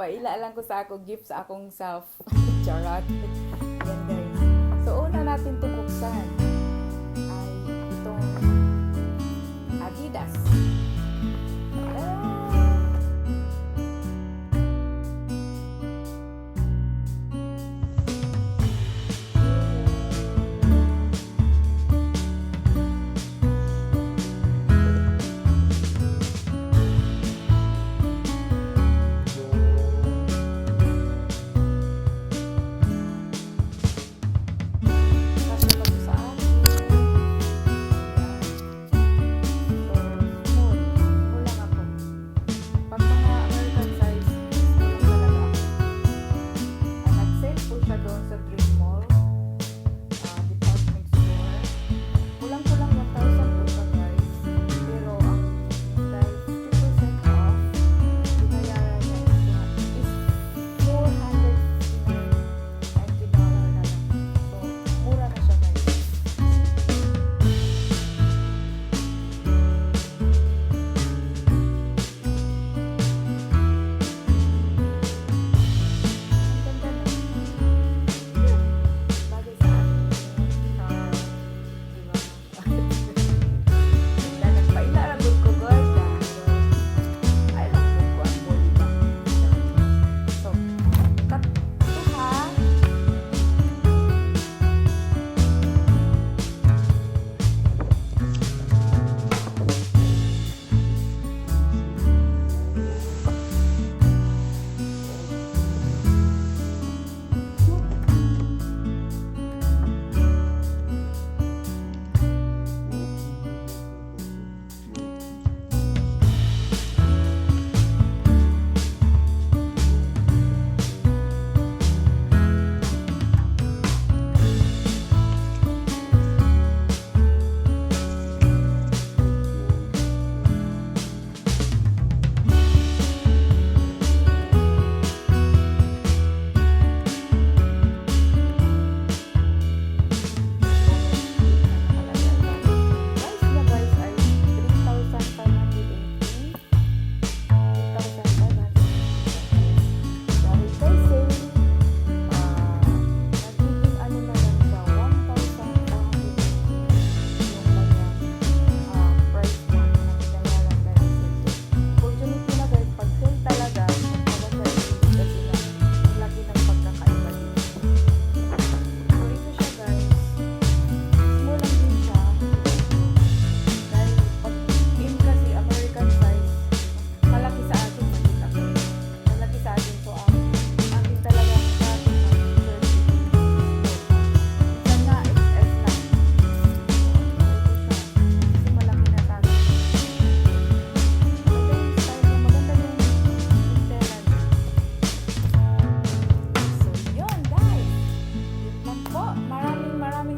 Paila lang ko sa ako gift sa akong self. Charot. Yan guys. So una natin itong buksan ay itong Adidas.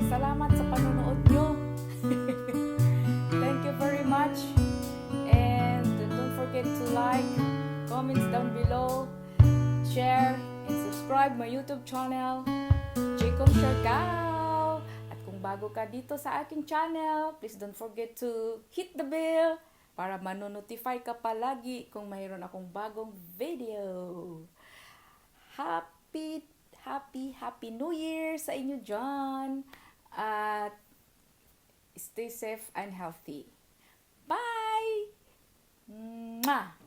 Salamat sa panonood nyo. Thank you very much. And don't forget to like, comments down below, share, and subscribe my YouTube channel, Jacob Siargao. At kung bago ka dito sa aking channel, please don't forget to hit the bell para manonotify ka palagi kung mayroon akong bagong video. Happy New Year sa inyo dyan. At stay safe and healthy. Bye! Mwah!